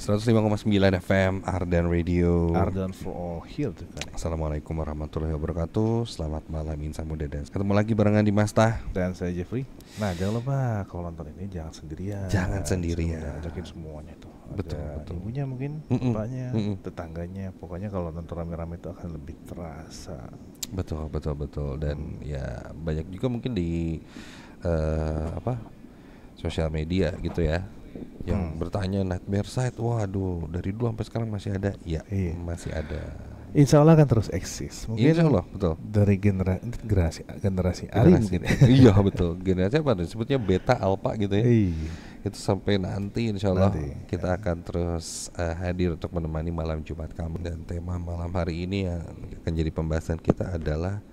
105,9 FM Ardan Radio. Ardan for all here tuh kan. Assalamualaikum warahmatullahi wabarakatuh. Selamat malam Insan Muda dan ketemu lagi barengan di Masta. Dan saya Jeffrey. Nah jangan lupa kalau nonton ini jangan sendirian. Jangan sendirian. Ajakin semuanya tuh. Betul, Ada betul. ibunya mungkin, bapaknya, tetangganya. Pokoknya kalau nonton rame-rame itu akan lebih terasa. Betul. Dan ya banyak juga mungkin di sosial media gitu ya, yang bertanya Nightmare Site. Waduh, dari dulu sampai sekarang masih ada. Ya, Iya. masih ada. Insya Allah akan terus eksis. Mungkin Insya Allah, betul. dari generasi Ari mungkin. Iya betul. Generasi apa? Disebutnya beta, alpha gitu ya. Iya. Itu sampai nanti insya Allah Nanti, kita akan terus hadir untuk menemani malam Jumat kamu. Dan tema malam hari ini yang akan jadi pembahasan kita adalah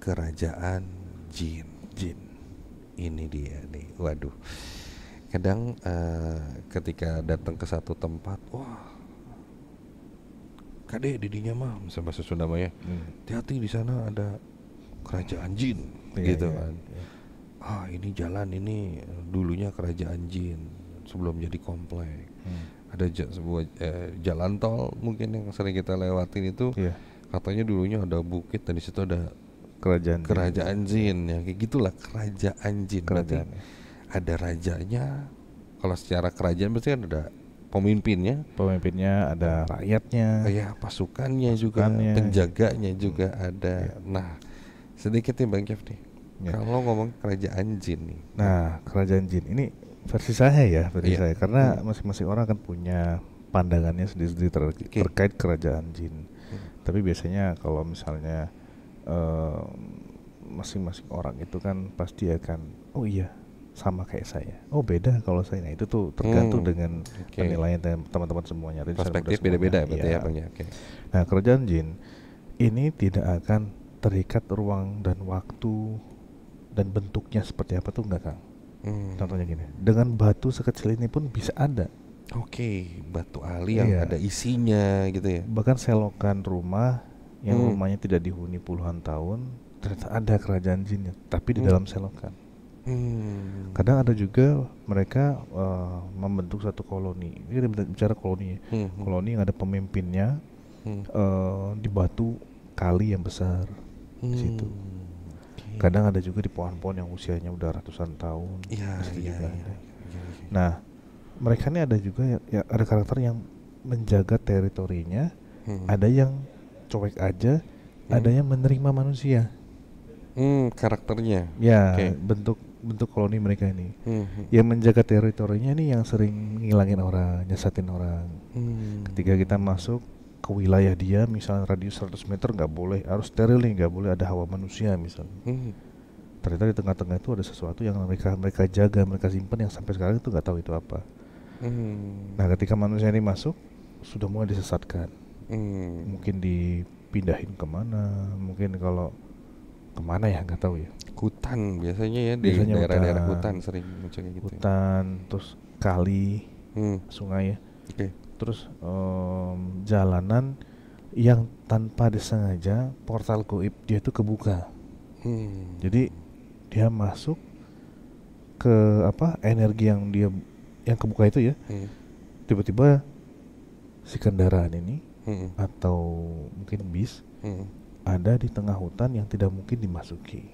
kerajaan jin. Ini dia nih. Waduh. Kadang ketika datang ke satu tempat, wah, kade didinya mah, misalnya bahasa Sunda mah ya, hati-hati di sana ada kerajaan jin, gitu kan. Ah, ini jalan ini dulunya kerajaan jin sebelum jadi komplek. Ada sebuah jalan tol mungkin yang sering kita lewatin itu, katanya dulunya ada bukit dan di situ ada kerajaan jin ya, kayak gitulah kerajaan jin. Berarti ada rajanya. Kalau secara kerajaan berarti kan ada pemimpinnya, ada rakyatnya, ya pasukannya juga, penjaganya juga ada. Nah, sedikit nih Bang Kev nih, kalau ngomong kerajaan jin nih. Nah, kerajaan jin ini versi saya karena masing-masing orang akan punya pandangannya sendiri-sendiri terkait kerajaan jin. Tapi biasanya kalau misalnya masing-masing orang itu kan pasti akan, oh iya sama kayak saya, oh beda kalau saya. Nah itu tuh tergantung dengan penilaian teman-teman semuanya. Perspektif beda-beda berarti ya Bang ya. Nah kerajaan jin ini tidak akan terikat ruang dan waktu dan bentuknya seperti apa tuh enggak Kang. Contohnya gini, dengan batu sekecil ini pun bisa ada. Batu ali yang ada isinya gitu ya. Bahkan selokan rumah yang rumahnya tidak dihuni puluhan tahun, ternyata ada kerajaan jinnya, tapi di dalam selokan. Kadang ada juga mereka membentuk satu koloni. Ini bicara koloni, koloni yang ada pemimpinnya di batu kali yang besar di situ. Kadang ada juga di pohon-pohon yang usianya udah ratusan tahun. Nah, mereka ini ada juga ada karakter yang menjaga teritorinya, ada yang cuek aja, ada yang menerima manusia. Karakternya. Bentuk koloni mereka ini. Yang menjaga teritorinya ini yang sering ngilangin orang, nyesatin orang. Ketika kita masuk ke wilayah dia, misalnya radius 100 meter nggak boleh, harus steril nih, nggak boleh ada hawa manusia misalnya. Ternyata di tengah-tengah itu ada sesuatu yang mereka jaga, mereka simpan yang sampai sekarang itu nggak tahu itu apa. Nah, ketika manusia ini masuk, sudah mulai disesatkan. Mungkin dipindahin kemana, mungkin kalau kemana ya nggak tahu ya. Hutan biasanya ya, di daerah-daerah hutan sering muncul kayak gitu. Hutan, terus kali, sungai ya. Terus jalanan yang tanpa disengaja portal goib dia itu kebuka. Jadi dia masuk ke energi yang kebuka itu ya. Tiba-tiba si kendaraan ini atau mungkin bis ada di tengah hutan yang tidak mungkin dimasuki.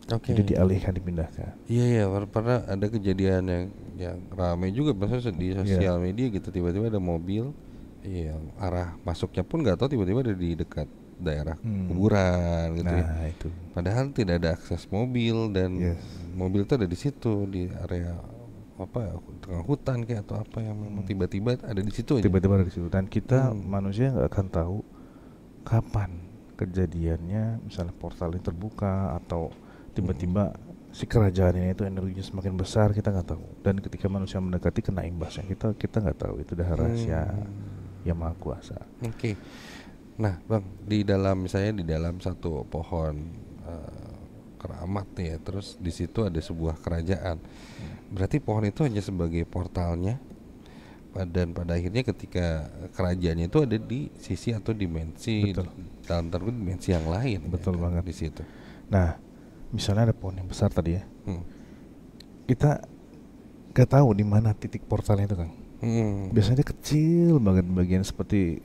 Jadi dialihkan, dipindahkan. Iya, pernah ada kejadian yang ramai juga biasanya di sosial media gitu, tiba-tiba ada mobil yang arah masuknya pun nggak tahu, tiba-tiba ada di dekat daerah kuburan gitu. Nah, itu. Padahal tidak ada akses mobil dan mobil itu ada di situ di area tengah hutan kayak atau apa yang memang tiba-tiba ada di situ aja. Tiba-tiba ada di situ, dan kita manusia nggak akan tahu kapan kejadiannya, misalnya portal ini terbuka atau tiba-tiba si kerajaan ini itu energinya semakin besar, kita nggak tahu. Dan ketika manusia mendekati kena imbasnya, kita nggak tahu. Itu udah rahasia yang maha kuasa. Nah Bang, di dalam satu pohon keramat ya, terus di situ ada sebuah kerajaan. Berarti pohon itu hanya sebagai portalnya, dan pada akhirnya ketika kerajaannya itu ada di sisi atau dimensi, dalam terus dimensi yang lain. Betul ya, banget di situ. Nah, misalnya ada pohon yang besar tadi ya, kita gak tahu di mana titik portalnya itu Kang. Biasanya dia kecil banget, bagian seperti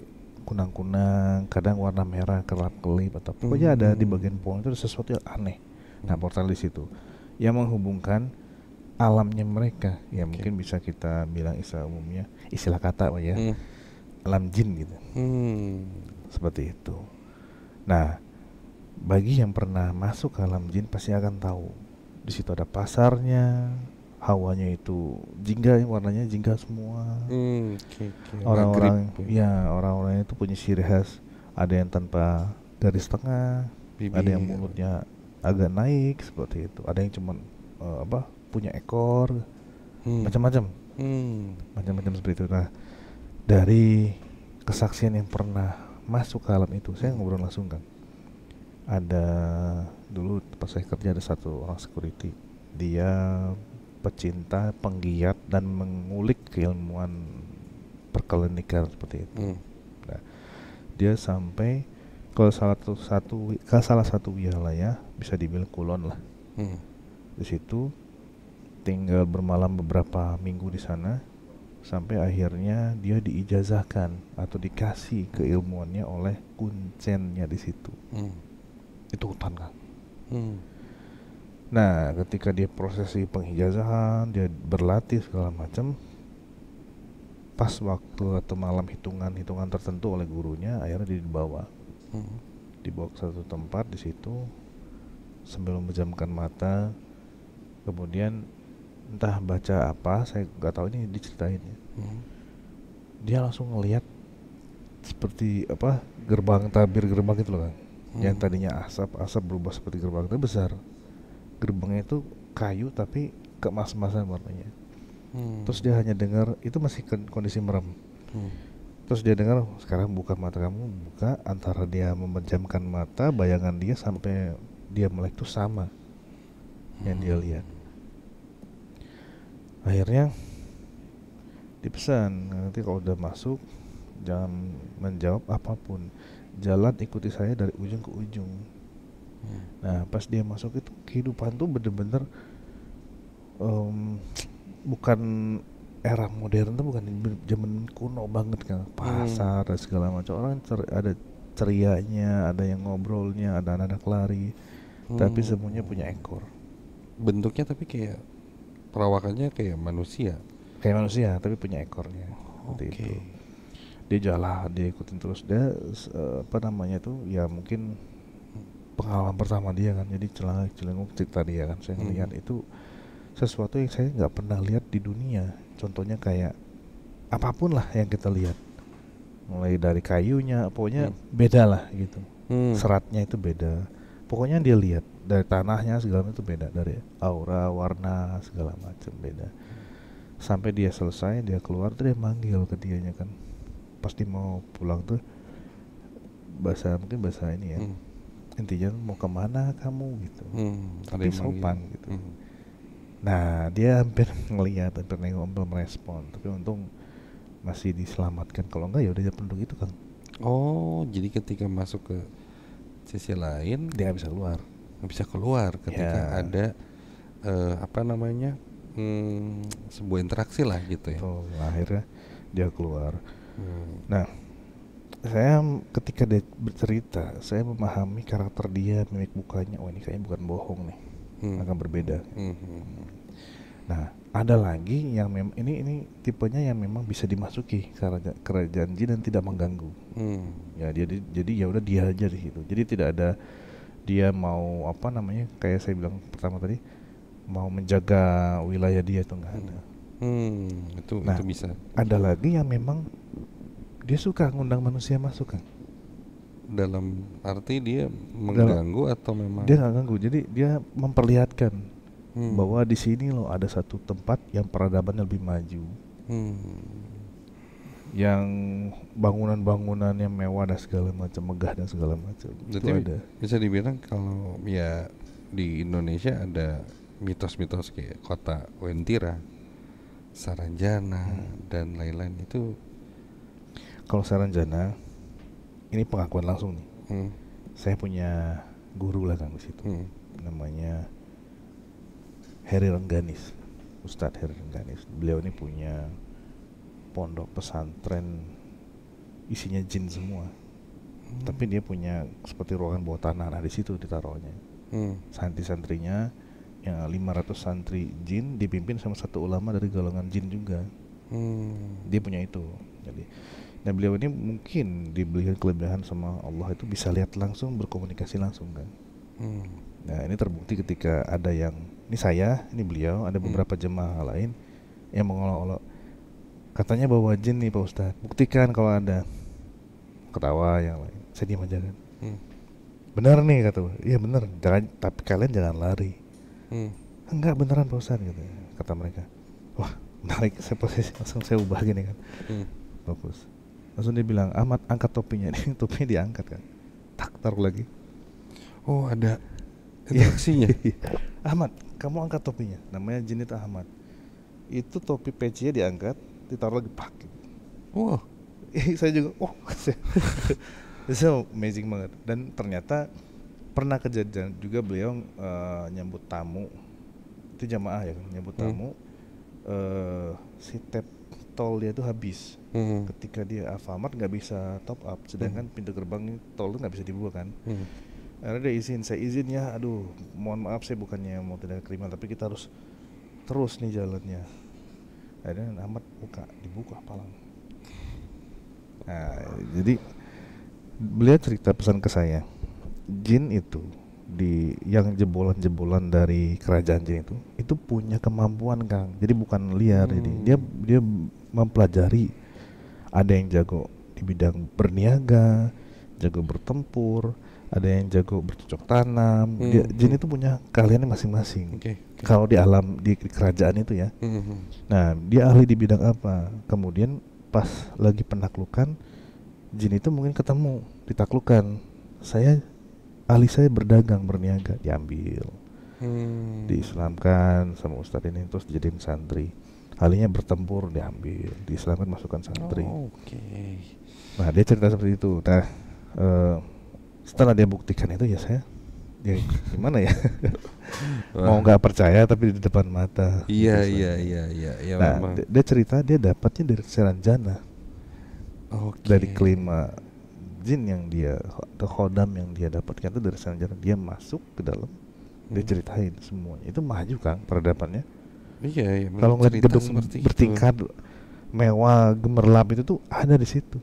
kunang-kunang, kadang warna merah, kelap-kelip, atau pokoknya ada di bagian pohon itu ada sesuatu yang aneh. Nah, portal di situ yang menghubungkan alamnya mereka, ya mungkin bisa kita bilang istilah umumnya, istilah kata Pak ya, alam jin gitu. Seperti itu. Nah, bagi yang pernah masuk ke alam jin pasti akan tahu di situ ada pasarnya, hawanya itu jingga, warnanya jingga semua. Orang-orang ya, orang-orang itu punya ciri khas, ada yang tanpa garis tengah, ada yang mulutnya agak naik seperti itu, ada yang cuma punya ekor, macam-macam, macam-macam seperti itu. Nah, dari kesaksian yang pernah masuk ke alam itu, saya ngobrol langsung kan. Ada dulu pas saya kerja ada satu orang security, dia pecinta, penggiat dan mengulik keilmuan perkelenikan seperti itu. Nah, dia sampai ke salah satu wilayah, bisa dibilang kulon lah. Di situ tinggal bermalam beberapa minggu di sana, sampai akhirnya dia diijazahkan atau dikasih keilmuannya oleh kuncennya di situ. Itu hutan kan. Nah, ketika dia prosesi pengijazahan, dia berlatih segala macam, pas waktu atau malam hitungan tertentu oleh gurunya, akhirnya dia dibawa ke satu tempat di situ sambil memejamkan mata. Kemudian entah baca apa, saya nggak tahu, ini diceritain ya. Dia langsung ngelihat seperti gerbang gitu loh kan. Yang tadinya asap berubah seperti gerbang itu besar. Gerbangnya itu kayu tapi kemas-masan warnanya. Terus dia hanya dengar, itu masih kondisi merem. Terus dia dengar, sekarang buka mata kamu, buka. Antara dia memejamkan mata, bayangan dia sampai dia melek itu sama yang dia lihat. Akhirnya dipesan, nanti kalau udah masuk jangan menjawab apapun, jalan ikuti saya dari ujung ke ujung. Nah, pas dia masuk itu kehidupan tuh bener-bener bukan era modern tuh, bukan zaman kuno banget kan, pasar dan segala macam. Orang ada cerianya, ada yang ngobrolnya, ada anak-anak lari, tapi semuanya punya ekor. Bentuknya tapi kayak perawakannya kayak manusia tapi punya ekornya. Itu dia jalan, dia ikutin terus, dia ya mungkin pengalaman pertama dia kan, jadi celenguk cerita dia kan. Saya ngelihat itu sesuatu yang saya nggak pernah lihat di dunia. Contohnya kayak apapun lah yang kita lihat, mulai dari kayunya, pokoknya beda lah gitu. Seratnya itu beda, pokoknya dia lihat dari tanahnya segala macam itu beda, dari aura, warna segala macam beda. Sampai dia selesai, dia keluar tuh, dia manggil ke dianya kan, pasti mau pulang tuh, mungkin bahasa ini ya, intinya mau kemana kamu gitu, tapi sopan gitu. Nah, dia hampir ngelihat, hampir nengok, hampir merespon, tapi untung masih diselamatkan. Kalau enggak ya udah penduduk itu kan. Oh, jadi ketika masuk ke sisi lain dia nggak bisa keluar ketika ada sebuah interaksi lah gitu ya. Betul, akhirnya dia keluar. Nah, saya ketika dia bercerita, saya memahami karakter dia, mimik mukanya, oh ini kayaknya bukan bohong nih, akan berbeda. Nah, ada lagi yang ini tipenya yang memang bisa dimasuki kerajaan jin dan tidak mengganggu. Ya jadi ya udah dia aja di situ. Jadi tidak ada dia mau kayak saya bilang pertama tadi, mau menjaga wilayah dia itu nggak ada. Itu bisa. Ada lagi yang memang dia suka ngundang manusia masuk kan. Dalam arti dia mengganggu atau memang? Dia nggak ganggu, jadi dia memperlihatkan bahwa di sini loh ada satu tempat yang peradaban lebih maju, yang bangunan-bangunan yang mewah dan segala macam, megah dan segala macam. Itu ada. Bisa dibilang kalau ya di Indonesia ada mitos-mitos kayak kota Wentira, Saranjana dan lain-lain itu. Kalau Saranjana, ini pengakuan langsung nih. Saya punya guru lah kan di situ, namanya Heri Rengganis, Ustadz Heri Rengganis. Beliau ini punya pondok pesantren isinya jin semua. Tapi dia punya seperti ruangan bawah tanah. Nah di situ ditaruhnya. Santri-santrinya yang 500 santri jin dipimpin sama satu ulama dari golongan jin juga. Dia punya itu. Jadi, nah beliau ini mungkin diberikan kelebihan sama Allah itu bisa lihat langsung, berkomunikasi langsung kan. Nah ini terbukti ketika ada yang, ini saya, ini beliau, ada beberapa jemaah lain yang mengolok-olok, katanya bawa jin nih Pak Ustadz, buktikan kalau ada. Ketawa yang lain, saya diam aja kan. Benar nih kata, iya benar, jangan, tapi kalian jangan lari. Enggak beneran Pak Ustadz gitu, kata mereka. Wah menarik, saya posisi langsung saya ubah gini kan. Bagus. Langsung dia bilang, Ahmad angkat topinya. Ini topinya diangkat kan, tak taruh lagi. Oh ada interaksinya. Ahmad kamu angkat topinya, namanya jin itu Ahmad. Itu topi pecinya diangkat, ditaruh lagi pak. Wow. Saya juga, so amazing banget. Dan ternyata pernah kejadian juga beliau nyambut tamu, itu jamaah ya, nyambut tamu, si tap tol dia itu habis. Ketika dia Alfamart nggak bisa top up, sedangkan pintu gerbang tol itu nggak bisa dibuka kan. Karena dia izin, saya izin ya, aduh mohon maaf saya bukannya mau tidak kriminal, tapi kita harus terus nih jalannya. Akhirnya Ahmad dibuka palang. Nah, jadi beliau cerita pesan ke saya, jin itu yang jebolan-jebolan dari kerajaan jin itu punya kemampuan Kang. Jadi bukan liar, jadi dia mempelajari. Ada yang jago di bidang berniaga, jago bertempur, ada yang jago bercocok tanam. Jin itu punya keahliannya masing-masing. Kalau di alam di kerajaan itu ya. Nah, dia ahli di bidang apa? Kemudian pas lagi penaklukan, jin itu mungkin ketemu, ditaklukkan. Ahli saya berdagang, berniaga, diambil. Diislamkan sama ustadz ini, terus dijadiin santri. Ahlinya bertempur, diambil, diislamkan, masukkan santri. Nah, dia cerita seperti itu. Nah, setelah dia buktikan itu ya saya, ya gimana ya? Mau nggak percaya tapi di depan mata. Iya. Nah, dia cerita dia dapatnya dari Seranjana. Dari kelima jin yang dia, atau khodam yang dia dapatkan itu dari Seranjana. Dia masuk ke dalam, dia ceritain semuanya. Itu maju Kang peradabannya. Iya. Kalau ngeliat gedung bertingkat mewah gemerlap itu tuh ada di situ.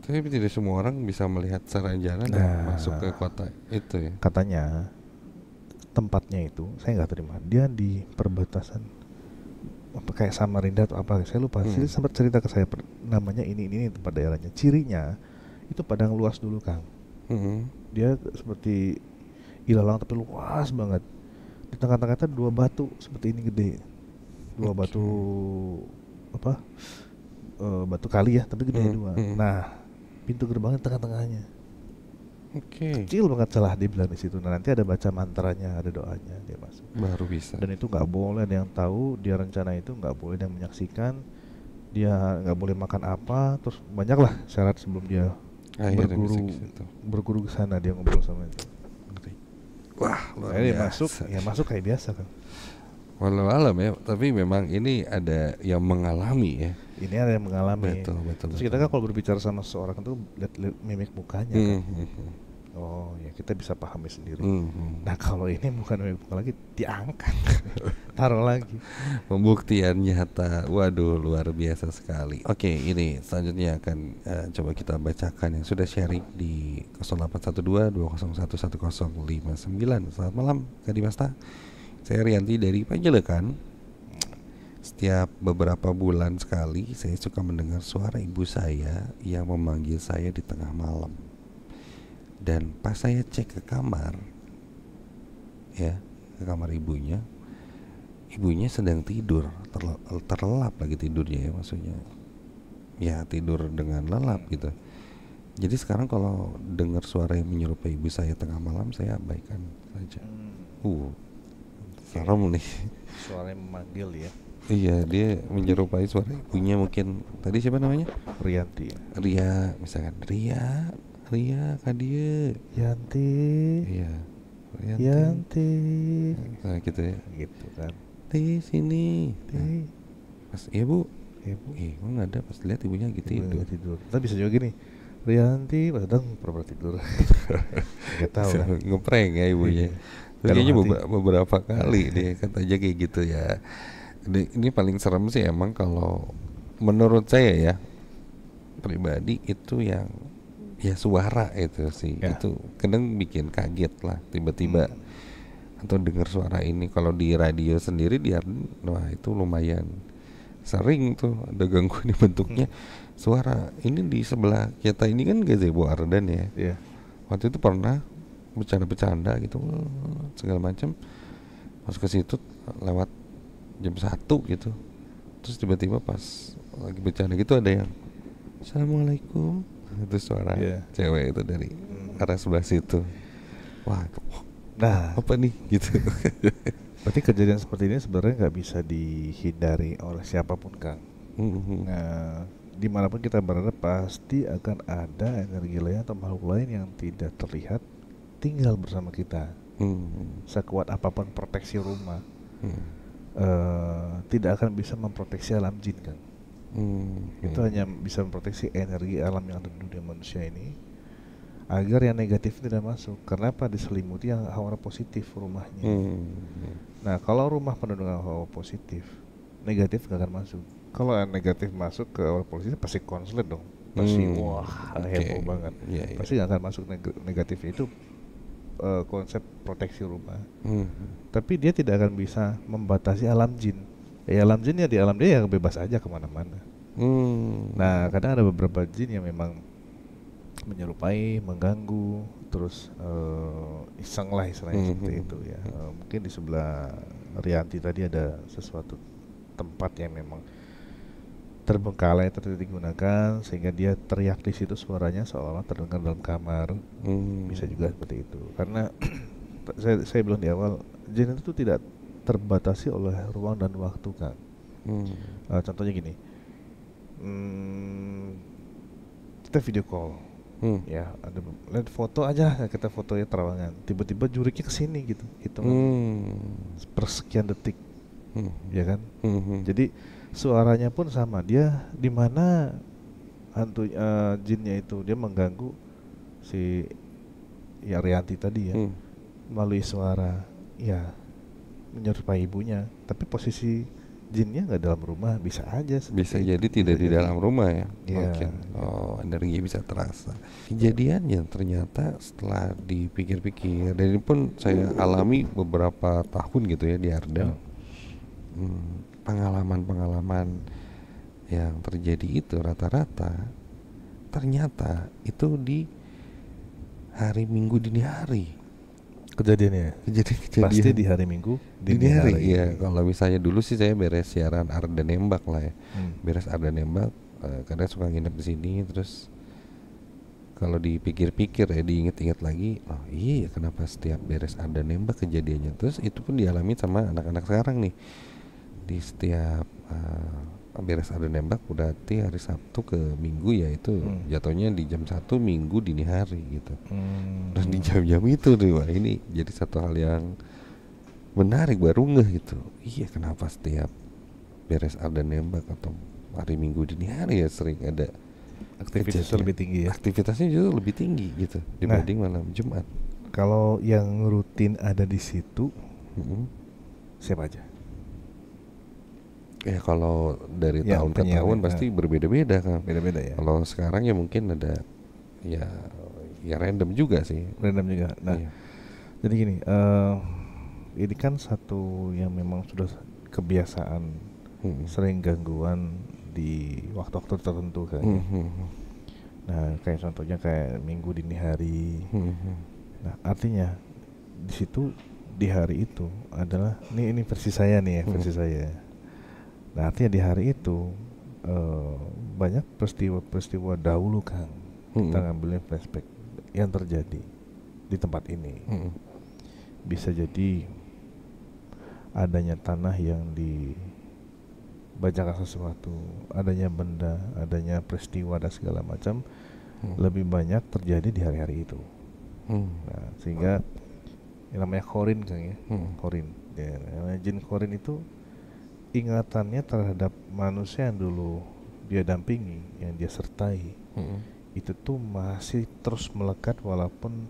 Tapi tidak semua orang bisa melihat Seranjana dan masuk ke kota itu ya. Katanya tempatnya itu saya nggak terima. Dia di perbatasan apa kayak Samarinda atau apa, saya lupa. Dia sempat cerita ke saya namanya ini tempat daerahnya. Cirinya itu padang luas dulu Kang. Dia seperti ilalang tapi luas banget. Di tengah-tengahnya 2 batu seperti ini gede. 2 batu apa? Batu kali ya, tapi gede 2. Nah, pintu gerbangnya tengah-tengahnya. Kecil banget celah dia bilang di situ. Nah, nanti ada baca mantranya, ada doanya, dia masuk. Baru bisa. Dan itu nggak boleh ada yang tahu. Dia rencana itu nggak boleh ada yang menyaksikan. Dia nggak boleh makan apa. Terus banyaklah syarat sebelum dia berguru ke sana. Dia ngobrol sama itu. Wah, luar biasa. Dia masuk kayak biasa kan. Walau alam ya, tapi memang ini ada yang mengalami ya. Ini ada yang mengalami. Betul. Terus kita kan kalau berbicara sama seseorang itu lihat mimik mukanya kan. Oh ya, kita bisa pahami sendiri. Nah kalau ini bukan mimik muka lagi, diangkat, taruh lagi. Pembuktian nyata. Waduh, luar biasa sekali. Oke, ini selanjutnya akan coba kita bacakan yang sudah sharing di 0812-201-1059. Selamat malam Kak Dimasta. Saya Rianti dari Panjelekan. Setiap beberapa bulan sekali saya suka mendengar suara ibu saya yang memanggil saya di tengah malam. Dan pas saya cek ke kamar, ya, ke kamar ibunya sedang tidur, terlelap lagi tidurnya ya, maksudnya ya tidur dengan lelap gitu. Jadi sekarang kalau dengar suara yang menyerupai ibu saya tengah malam, saya abaikan saja. Serem nih. Suara yang memanggil ya. Iya, dia menyerupai suara ibunya mungkin. Tadi siapa namanya? Rianti. Ria, misalkan Ria, Kak dia. Yanti. Iya. Yanti. Nah, gitu ya. Gitu kan. Di sini. Nah, Mas, iya Bu. Ibu emang ada, pas lihat ibunya lagi tidur. Tapi bisa juga gini, Rianti pas datang pura-pura tidur. Gak tahu kan. Ngeprank ya ibunya. Terus kayaknya beberapa kali dia katanya kayak gitu ya. Ini paling serem sih emang kalau menurut saya ya pribadi itu yang ya suara itu sih ya. Itu kadang bikin kaget lah tiba-tiba atau dengar suara ini. Kalau di radio sendiri dia wah itu lumayan sering tuh ada gangguan di bentuknya suara. Ini di sebelah kita ini kan gazebo Ardan ya. Waktu itu pernah bercanda-bercanda gitu segala macam, masuk ke situ lewat jam 1 gitu, terus tiba-tiba pas lagi bercanda gitu ada yang Assalamualaikum, itu suara cewek itu dari arah sebelah situ. Wah, nah apa nih gitu. Berarti kejadian seperti ini sebenarnya nggak bisa dihindari oleh siapapun, Kang. Nah, dimanapun kita berada pasti akan ada energi lain atau makhluk lain yang tidak terlihat tinggal bersama kita. Sekuat apapun proteksi rumah, tidak akan bisa memproteksi alam jin, kan? Itu hanya bisa memproteksi energi alam yang ada di dunia manusia ini, agar yang negatif tidak masuk. Kenapa? Diselimuti yang aura positif rumahnya. Nah, kalau rumah penuh dengan aura positif, negatif gak akan masuk. Kalau yang negatif masuk ke aura positif pasti konslet dong. Pasti wah heboh banget. Pasti gak akan masuk negatif itu. Konsep proteksi rumah. Tapi dia tidak akan bisa membatasi alam jin. Alam jin ya di alam dia ya bebas aja kemana-mana. Nah, kadang ada beberapa jin yang memang menyerupai, mengganggu, terus iseng lah istilahnya seperti itu ya. Mungkin di sebelah Rianti tadi ada sesuatu tempat yang memang terbengkalai atau tidak digunakan sehingga dia teriak di situ, suaranya seolah-olah terdengar dalam kamar. Bisa juga seperti itu. Karena saya bilang di awal, jin itu tidak terbatasi oleh ruang dan waktu, kan. Contohnya gini, kita video call, ya ada lihat foto aja, kita fotonya terawangan, tiba-tiba juriknya kesini gitu, hitungan persekian detik, ya kan. Jadi suaranya pun sama, dia di mana hantu jinnya itu, dia mengganggu si ya Rianti tadi ya, melalui suara, ya menyerupai ibunya, tapi posisi jinnya nggak dalam rumah, bisa aja. Bisa jadi tidak di dalam rumah ya. Mungkin energi bisa terasa. Kejadiannya ternyata setelah dipikir-pikir, dan ini pun saya alami beberapa tahun gitu ya di Ardan. Pengalaman-pengalaman yang terjadi itu rata-rata ternyata itu di hari Minggu dini hari. Kejadiannya pasti di hari Minggu dini hari. Iya, kalau misalnya dulu sih saya beres siaran Ardan Nembak lah ya. Beres Ardan Nembak, kadang suka nginep di sini, terus kalau dipikir-pikir ya, diinget-inget lagi, oh iya kenapa setiap beres Ardan Nembak kejadiannya. Terus itu pun dialami sama anak-anak sekarang nih. Di setiap beres Ardan Nembak berarti hari Sabtu ke Minggu ya itu jatuhnya di jam 1 Minggu dini hari gitu. Dan di jam-jam itu tuh, wah ini jadi satu hal yang menarik, baru ngeh gitu. Iya, kenapa setiap beres Ardan Nembak atau hari Minggu dini hari ya sering ada aktivitasnya lebih tinggi ya. Aktivitasnya juga lebih tinggi gitu dibanding malam Jumat. Kalau yang rutin ada di situ siapa aja? Ya kalau dari tahun ke tahun pasti berbeda-beda kan. Beda-beda ya. Kalau sekarang ya mungkin ada ya random juga sih. Random juga. Nah, jadi gini, ini kan satu yang memang sudah kebiasaan, sering gangguan di waktu-waktu tertentu kan. Nah, kayak contohnya kayak Minggu dini hari. Nah, artinya di situ di hari itu adalah ini versi saya nih ya, versi saya. Nah, artinya di hari itu banyak peristiwa-peristiwa dahulu, Kang. Kita ngambilnya flashback yang terjadi di tempat ini. Bisa jadi adanya tanah yang dibacakan sesuatu, adanya benda, adanya peristiwa dan segala macam, lebih banyak terjadi di hari-hari itu. Nah, sehingga yang namanya Khorin, Kang ya, Khorin. Ya, namanya jin Khorin itu ingatannya terhadap manusia yang dulu dia dampingi, yang dia sertai, itu tuh masih terus melekat walaupun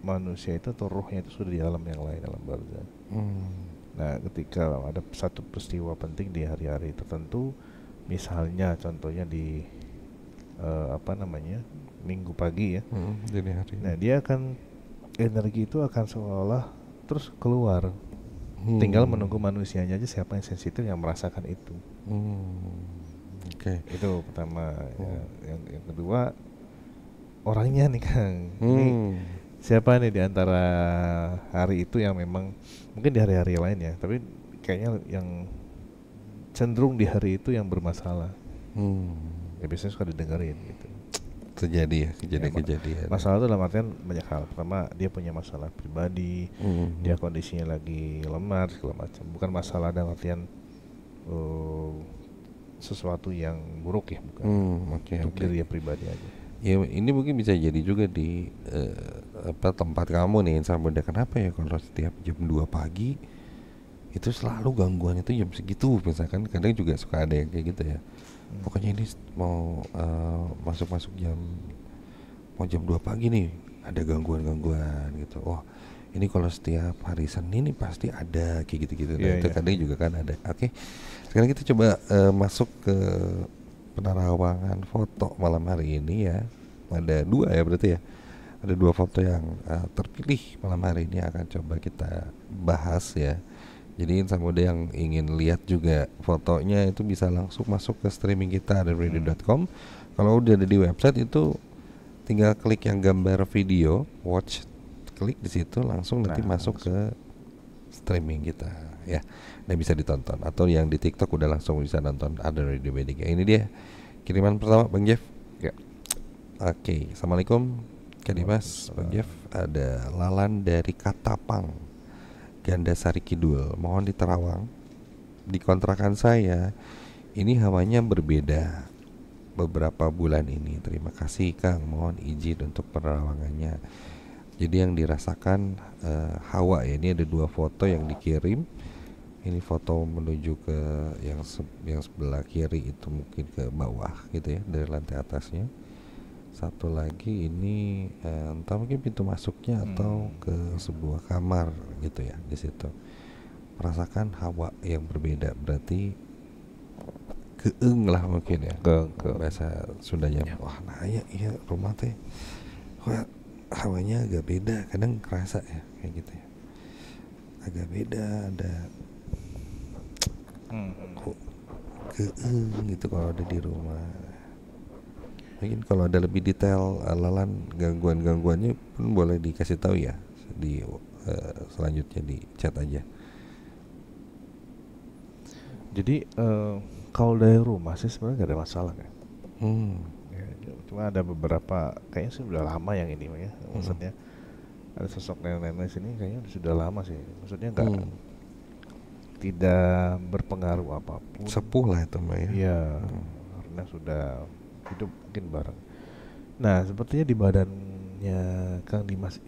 manusia itu atau rohnya itu sudah di alam yang lain, alam barzah. Nah, ketika ada satu peristiwa penting di hari-hari tertentu, misalnya contohnya di minggu pagi ya, dini hari. nah dia akan, energi itu akan seolah terus keluar. Tinggal menunggu manusianya aja siapa yang sensitif yang merasakan itu. Oke. Itu pertama. Yang kedua, orangnya nih Kang. Ini siapa nih di antara hari itu yang memang mungkin di hari-hari lain ya, tapi kayaknya yang cenderung di hari itu yang bermasalah. Ya biasanya suka didengerin gitu. Terjadi ya, kejadian. Masalah itu dalam artian banyak hal. Pertama, dia punya masalah pribadi, dia kondisinya lagi lemah segala macam. Bukan masalah dalam artian sesuatu yang buruk ya, bukan. Untuk diri dia pribadi aja. Ya ini mungkin bisa jadi juga di tempat kamu nih Insan Muda. Kenapa ya kalau setiap jam 2 pagi itu selalu gangguan itu jam segitu, misalkan. Kadang juga suka ada yang kayak gitu ya. Pokoknya ini mau masuk jam 2 pagi nih ada gangguan gitu. Oh ini kalau setiap hari Senin nih pasti ada kayak gitu-gitu. Itu kadang juga kan ada. Oke. Sekarang kita coba masuk ke penerawangan foto malam hari ini ya. Ada 2 ya berarti ya. Ada 2 foto yang terpilih malam hari ini akan coba kita bahas ya. Jadi Insan Muda yang ingin lihat juga fotonya itu bisa langsung masuk ke streaming kita di radio.com. Kalau udah ada di website itu tinggal klik yang gambar video, watch, klik di situ langsung nanti masuk ke streaming kita ya. Dan bisa ditonton, atau yang di TikTok udah langsung bisa nonton ada Radio B3. Ini dia kiriman pertama Bang Jeff. Ya. Oke, Assalamualaikum Kak Dimas, Bang Jeff. Ada Lalan dari Katapang, Gandasari Kidul, mohon diterawang. Di kontrakan saya ini hawanya berbeda beberapa bulan ini. Terima kasih Kang, mohon izin untuk penerawangannya. Jadi yang dirasakan hawa ya, ini ada 2 foto yang dikirim. Ini foto menuju ke yang sebelah kiri itu mungkin ke bawah gitu ya, dari lantai atasnya. Satu lagi ini entah mungkin pintu masuknya atau ke sebuah kamar gitu ya, di situ merasakan hawa yang berbeda, berarti keeng lah mungkin ya, ke bahasa Sundanya. Wah nah iya rumah teh hawanya agak beda, kadang kerasa ya kayak gitu ya, agak beda, ada kok keeng gitu kalau ada di rumah. Mungkin kalau ada lebih detail Lalan gangguan-gangguannya pun boleh dikasih tahu ya di selanjutnya di chat aja. Jadi kalau dari rumah sih sebenarnya gak ada masalah kan. Ya, cuma ada beberapa kayaknya sih udah lama yang ini ya. Maksudnya ada sosok nenek-nenek sini kayaknya sudah lama sih. Maksudnya tidak berpengaruh apapun. Sepuh lah itu mah ya. Iya, karena sudah hidup mungkin bareng. Nah, sepertinya di badannya Kang Dimas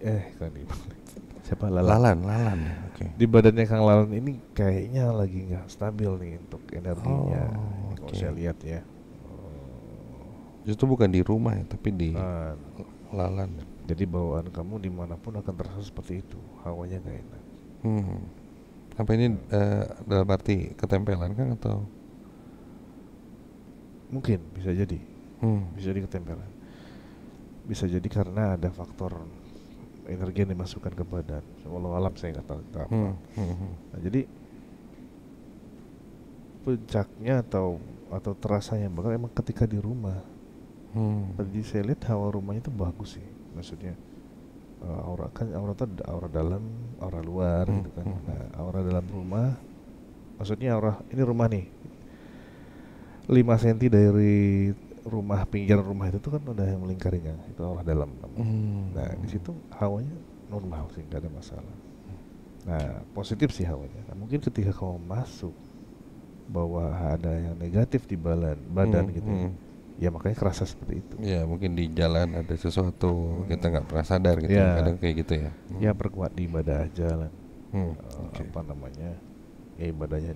siapa Lalan ya. Okay. Di badannya Kang Lalan ini kayaknya lagi nggak stabil nih untuk energinya. Kalau saya lihat ya. Justru bukan di rumah ya, tapi di Lalan. Jadi bawaan kamu dimanapun akan terasa seperti itu, hawanya nggak enak. Apa ini dalam arti ketempelan kan atau? Mungkin bisa jadi. Bisa jadi ketempelan. Bisa jadi karena ada faktor energi yang dimasukkan ke badan. Walau alam saya nggak tahu apa. Nah, jadi puncaknya atau terasanya bakal emang ketika di rumah. Tadi saya lihat hawa rumahnya itu bagus sih. Maksudnya aura itu ada aura dalam, aura luar gitu kan. Nah, aura dalam rumah, maksudnya ini rumah nih 5 cm dari rumah, pinggiran rumah itu tuh kan udah yang melingkarinya, itu aura dalam. Nah di situ hawanya normal sih, nggak ada masalah. Nah positif sih hawanya. Nah, mungkin ketika kamu masuk bahwa ada yang negatif di badan gitu, ya makanya kerasa seperti itu. Ya mungkin di jalan ada sesuatu kita nggak pernah sadar gitu, kadang kayak gitu ya. Ya perkuat di ibadah jalan. Ya ibadahnya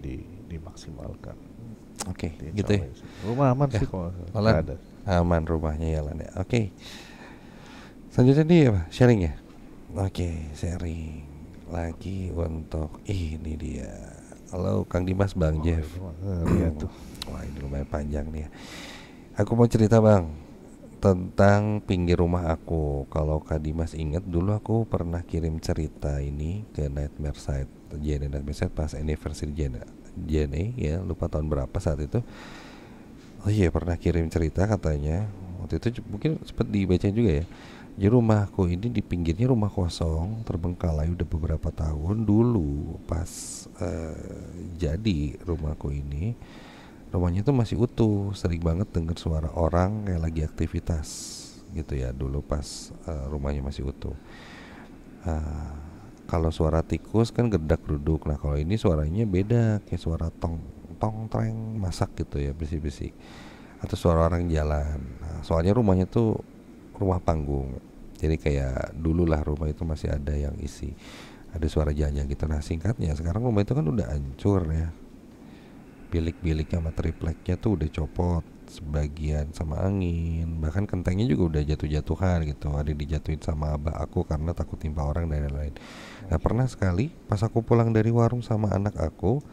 dimaksimalkan. Oke, Insya gitu ya. Allah sih. Rumah aman Ya, sih kalau Lan. nggak ada. Aman rumahnya ya Lan ya. Oke. Selanjutnya nih apa? Sharing ya. Oke, sharing lagi untuk ini dia. Halo Kang Dimas, Bang Jeff. Lihat tuh. Wah, ini lumayan panjang nih ya. Aku mau cerita Bang tentang pinggir rumah aku. Kalau Kak Dimas ingat, dulu aku pernah kirim cerita ini ke Nightmare Site, JNE Nightmare Site pas anniversary JNE ya, lupa tahun berapa saat itu. Oh iya, pernah kirim cerita katanya. Waktu itu mungkin sempat dibaca juga ya. Jadi rumahku ini di pinggirnya rumah kosong, terbengkalai udah beberapa tahun dulu pas jadi rumahku ini. Rumahnya tuh masih utuh, sering banget dengar suara orang kayak lagi aktivitas gitu ya dulu pas rumahnya masih utuh. Kalau suara tikus kan gerdak geruduk, nah kalau ini suaranya beda, kayak suara tong tong treng masak gitu ya, bersih-bersih, atau suara orang jalan. Nah, soalnya rumahnya tuh rumah panggung, jadi kayak dulu lah rumah itu masih ada yang isi, ada suara jalan gitu. Nah singkatnya sekarang rumah itu kan udah hancur ya, bilik-biliknya sama tripleknya tuh udah copot sebagian sama angin, bahkan kentengnya juga udah jatuh-jatuhan gitu, ada dijatuhin sama abah aku karena takut timpa orang dan lain-lain. Nah pernah sekali pas aku pulang dari warung sama anak aku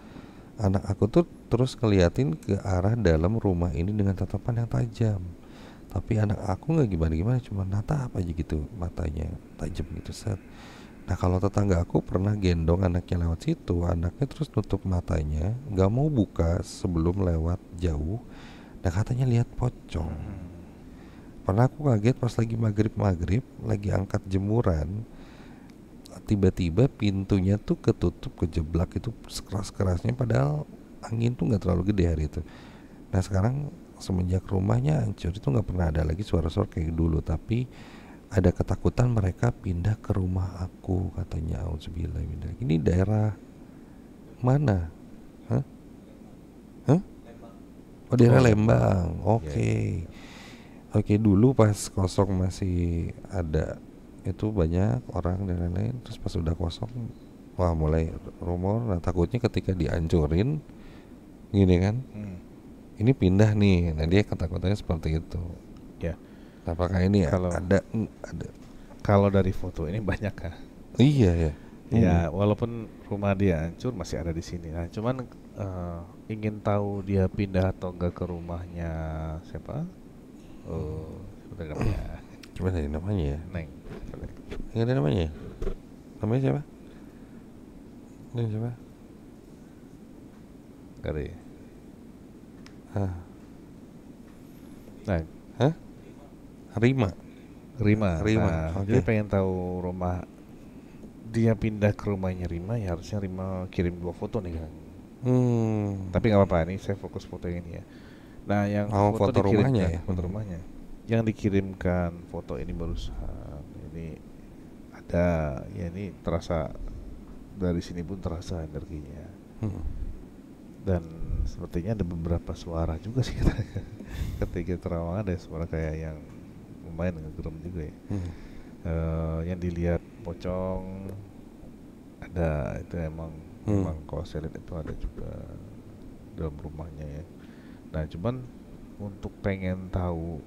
tuh terus ngeliatin ke arah dalam rumah ini dengan tatapan yang tajam. Tapi anak aku nggak gimana-gimana, cuma natap aja gitu, matanya tajam gitu set. Nah kalau tetangga aku pernah gendong anaknya lewat situ, anaknya terus nutup matanya, nggak mau buka sebelum lewat jauh. Nah katanya lihat pocong. Pernah aku kaget pas lagi maghrib, lagi angkat jemuran, tiba-tiba pintunya tuh ketutup, kejeblak itu sekeras-kerasnya, padahal angin tuh nggak terlalu gede hari itu. Nah sekarang semenjak rumahnya hancur itu nggak pernah ada lagi suara-suara kayak dulu, tapi ada ketakutan mereka pindah ke rumah aku katanya. Auzubillah. Ini daerah mana? Hah? Hah? Oh daerah Lembang. Oke. Oke, dulu pas kosong masih ada itu banyak orang dan lain-lain. Terus pas udah kosong, wah mulai rumor. Nah takutnya ketika dihancurin gini kan, ini pindah nih. Nah dia ketakutannya seperti itu. Ya. Apakah ini Kalau ada? Kalau dari foto ini banyak kan. Iya ya. Ya walaupun rumah dia hancur masih ada di sini. Nah cuman ingin tahu dia pindah atau enggak ke rumahnya siapa? Sudah namanya. Coba tadi namanya ya. Neng. Nggak ada namanya ya? Namanya siapa? Ini siapa? Nggak ada ya? Hah? Nah, Hah? Rima. Nah, Okay. dia pengen tahu rumah dia pindah ke rumahnya Rima, ya harusnya Rima kirim 2 foto nih kan. Tapi nggak apa-apa, nih saya fokus foto ini ya. Nah, yang foto rumahnya ya. Foto rumahnya. Yang dikirimkan foto ini barusan. Ini ada, ya ini terasa dari sini pun terasa energinya. Dan sepertinya ada beberapa suara juga sih ketika terawang, ada suara kayak yang lumayan ngegerem juga ya. Yang dilihat pocong ada, itu emang kalau saya lihat itu ada juga dalam rumahnya ya. Nah cuman untuk pengen tahu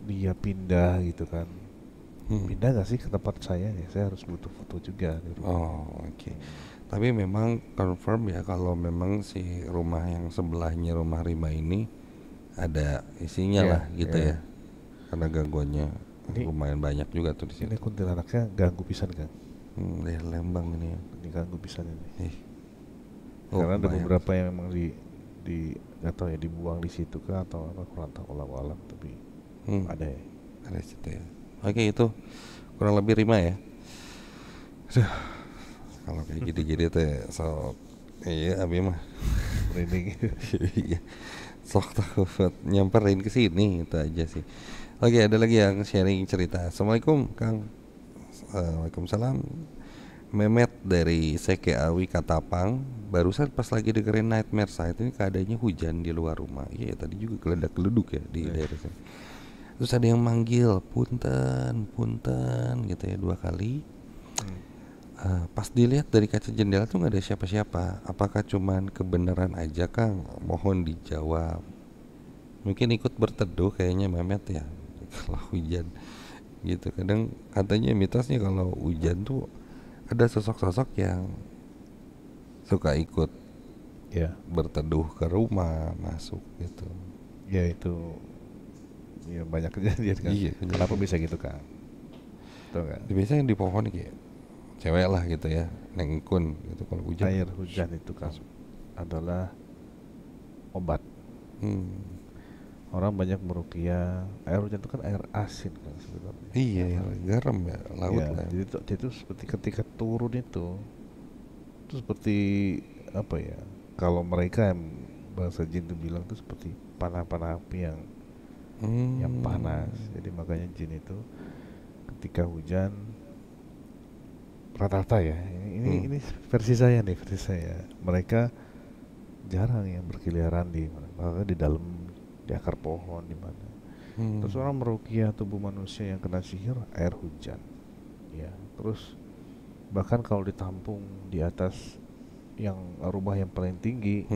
dia pindah gitu kan, pindah gak sih ke tempat saya ya, saya harus butuh foto juga di rumah. Oke. Tapi memang confirm ya kalau memang si rumah yang sebelahnya rumah Rima ini ada isinya lah gitu ya. Karena gangguannya ini lumayan banyak juga tuh di sini. Ini kuntilanaknya ganggu pisan kan? Dari Lembang ini ya. Ini ganggu pisan ini. Karena ada beberapa yang memang di nggak tahu ya, dibuang di situ kah atau apa, kurang tahu alam tapi ada ya. Ada situ ya. Oke, itu kurang lebih Rima ya. Kalau kayak gini-gini teh sok iya abi mah merinding. iya, sok takut nyamperin ke sini itu aja sih. Oke, ada lagi yang sharing cerita. Assalamualaikum Kang. Waalaikumsalam. Memet dari Seke Awi Katapang. Barusan pas lagi dengerin Nightmare Site ini keadaannya hujan di luar rumah. Iya tadi juga geledak-geleduk ya di daerah sini. Terus ada yang manggil punten gitu ya 2 kali. pas dilihat dari kaca jendela tuh nggak ada siapa-siapa. Apakah cuman kebenaran aja, Kang? Mohon dijawab. Mungkin ikut berteduh kayaknya Mehmet ya kalau hujan gitu. Kadang katanya mitosnya kalau hujan tuh ada sosok-sosok yang suka ikut Ya, berteduh ke rumah, masuk gitu. ya itu ya banyak kejadian kan. Iya, Kenapa bisa gitu kan? Tahu kan? biasanya di pohon kayak cewek lah gitu ya, nengkun gitu kalau hujan. Air hujan itu kan adalah obat. Hmm. Orang banyak meruqyah. Air hujan itu kan air asin kan sebenarnya. Iya, ya, garam ya, laut Ya, lah. jadi itu seperti ketika turun itu seperti apa ya? Kalau mereka yang bahasa jin itu bilang itu seperti panah-panah api yang panas. Jadi makanya jin itu ketika hujan rata-rata ya. Ini versi saya nih, versi saya. Mereka jarang yang berkeliaran di mana, bahkan di dalam di akar pohon di mana. Terus orang meruqyah tubuh manusia yang kena sihir air hujan. Ya, terus bahkan kalau ditampung di atas yang rumah yang paling tinggi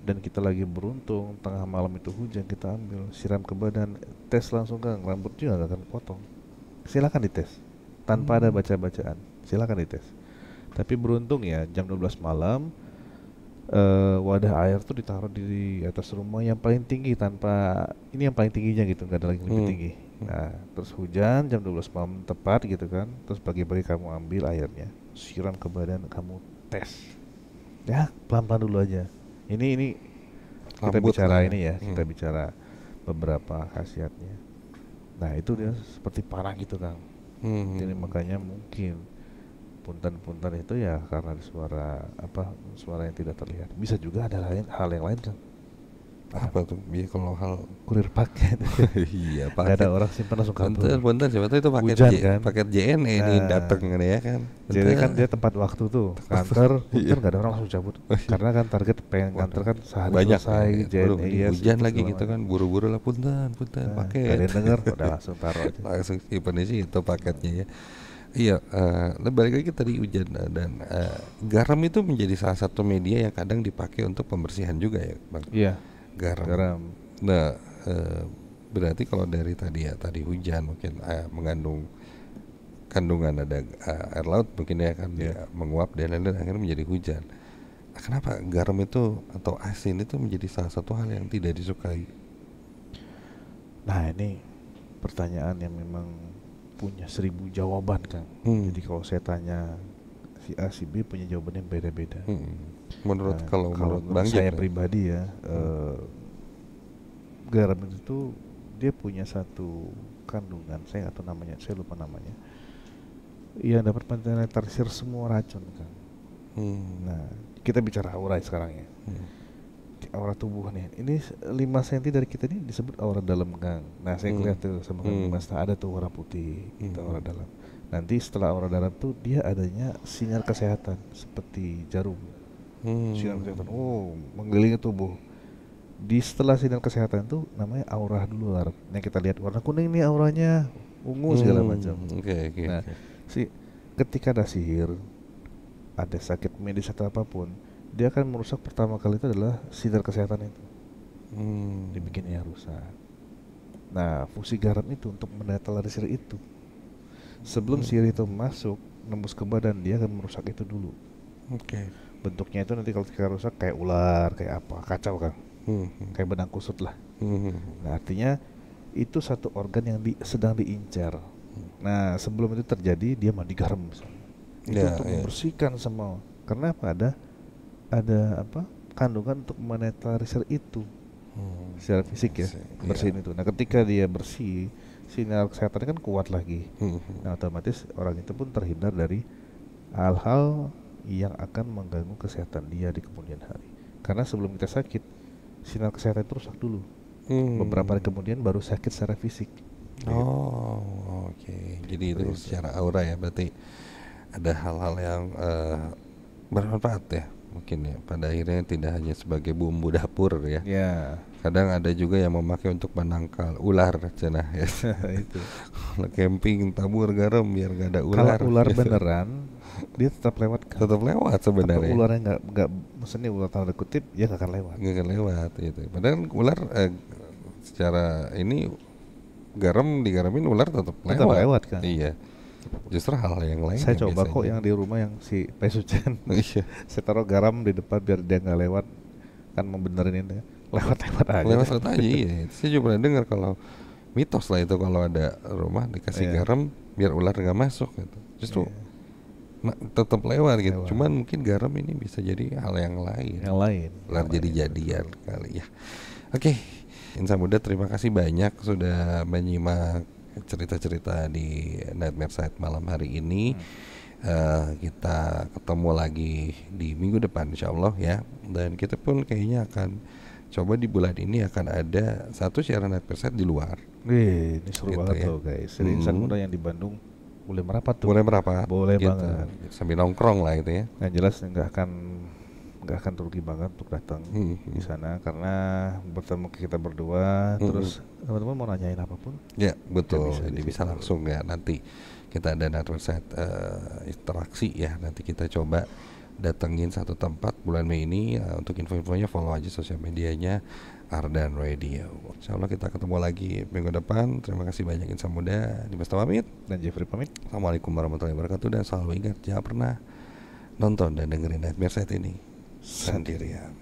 dan kita lagi beruntung tengah malam itu hujan, kita ambil siram ke badan, tes langsung kan, rambut juga nggak akan potong. Silakan dites tanpa ada baca-bacaan, silakan dites. Tapi beruntung ya jam 12 malam wadah air tuh ditaruh di atas rumah yang paling tinggi, tanpa ini yang paling tingginya gitu, nggak ada lagi yang lebih tinggi. Nah terus hujan jam 12 malam tepat gitu kan, terus pagi-pagi kamu ambil airnya, siram ke badan, kamu tes ya pelan-pelan dulu aja. Ini kita Rambut bicara lah ya. ini ya, kita bicara beberapa khasiatnya. Nah itu dia seperti panah gitu Kang. Jadi makanya mungkin punten-punten itu ya karena ada suara yang tidak terlihat. Bisa juga ada hal yang lain kan. Apa tuh? Biar kalau hal Kurir paket. iya, Nggak ada orang simpan langsung kabur. Bentar, siapa tahu itu paket Hujan kan? paket JNE ini Nah, dateng ya kan. jadi kan dia tempat waktu tuh kantor, Iya. hujan nggak ada orang langsung cabut. Karena kan target pengen ngantor kan sehari Banyak selesai. ya. JNE, Waduh, iya, hujan situ lagi segala gitu macam. kan, buru-buru lah punten Nggak ada paket. yang denger, udah langsung taruh aja. Langsung simpan di situ paketnya ya. Iya, balik lagi tadi hujan dan garam itu menjadi salah satu media yang kadang dipakai untuk pembersihan juga ya, Bang. Iya, Garam. garam. Nah, berarti kalau dari tadi hujan mungkin mengandung kandungan ada air laut mungkin ya kan, dia menguap dan lain-lain akhirnya menjadi hujan. Nah, kenapa garam itu atau asin itu menjadi salah satu hal yang tidak disukai? Nah ini pertanyaan yang memang punya 1000 jawaban kan. Jadi kalau saya tanya si A si B punya jawabannya beda-beda. Menurut Nah, kalau menurut Bang saya Jack, pribadi ya, garam itu dia punya satu kandungan, saya nggak tahu namanya, saya lupa namanya, yang dapat menetralisir semua racun kan. Nah kita bicara aura sekarang ya. Aura tubuh nih, ini 5 cm dari kita ini disebut aura dalam Kang. Nah saya lihat tuh sama Kang Mas, ada tuh aura putih, itu aura dalam. Nanti setelah aura dalam tuh dia adanya sinyal kesehatan seperti jarum. Sinyal kesehatan, mengelilingi tubuh. Di setelah sinyal kesehatan tuh namanya aura luar. Yang kita lihat warna kuning nih auranya, ungu segala macam. Nah ketika ada sihir, ada sakit medis atau apapun, dia akan merusak pertama kali itu adalah sinyal kesehatan itu. Dibikinnya rusak. Nah fungsi garam itu untuk menetralisir itu. Sebelum sihir itu masuk nembus ke badan, dia akan merusak itu dulu. Bentuknya itu nanti kalau kita rusak kayak ular, kayak apa, kacau kan. Kayak benang kusut lah. Nah artinya itu satu organ yang sedang diincar. Nah sebelum itu terjadi dia mandi garam misalnya. Itu untuk membersihkan semua. Karena apa, ada apa kandungan untuk menetralisir itu secara fisik ya, bersihin itu. Nah ketika dia bersih, sinyal kesehatannya kan kuat lagi. Nah otomatis orang itu pun terhindar dari hal-hal yang akan mengganggu kesehatan dia di kemudian hari. Karena sebelum kita sakit, sinyal kesehatan itu rusak dulu. Beberapa hari kemudian baru sakit secara fisik. Jadi itu secara aura ya, berarti ada hal-hal yang bermanfaat ya mungkin ya, pada akhirnya tidak hanya sebagai bumbu dapur ya. Kadang ada juga yang memakai untuk menangkal ular cenah ya. Itu Kalau camping tabur garam biar gak ada ular. Kalau ular beneran dia tetap lewat kan? Tetap lewat sebenarnya. Tapi ularnya nggak, maksudnya ular tanda kutip ya nggak akan lewat. Nggak akan lewat itu. Padahal ular secara ini digaramin ular tetap lewat kan? Iya. Justru hal yang lain. Saya coba kok yang di rumah yang si Pesucen. Iya. Saya taruh garam di depan biar dia nggak lewat, kan membenerin ini. Lewat aja. Lewat aja iya. Saya juga pernah dengar kalau mitos lah itu, kalau ada rumah dikasih garam biar ular nggak masuk gitu. Justru tetap lewat gitu. Cuman mungkin garam ini bisa jadi hal yang lain. Ular jadi-jadian kali ya. Oke. Insan Muda, terima kasih banyak sudah menyimak cerita-cerita di Nightmare Site malam hari ini. Kita ketemu lagi di minggu depan insyaallah ya. Dan kita pun kayaknya akan coba di bulan ini akan ada satu siaran Nightmare Site di luar. Ini seru gitu banget ya. Loh guys. Jadi Insan Muda yang di Bandung boleh merapat tuh. Boleh gitu. Banget. Sambil nongkrong lah itu ya. Yang jelas nggak akan rugi banget untuk datang di sana, karena bertemu kita berdua. Terus teman-teman mau nanyain apapun ya betul, bisa langsung ya. Nanti kita ada Nightmare Site interaksi ya, nanti kita coba datengin satu tempat bulan Mei ini. Untuk info-infonya follow aja sosial medianya Ardan Radio. Insyaallah kita ketemu lagi minggu depan. Terima kasih banyak Insan Muda. Dimas pamit dan Jeffrey pamit. Assalamualaikum warahmatullahi wabarakatuh. Dan selalu ingat, jangan pernah nonton dan dengerin Nightmare Site ini sendirian.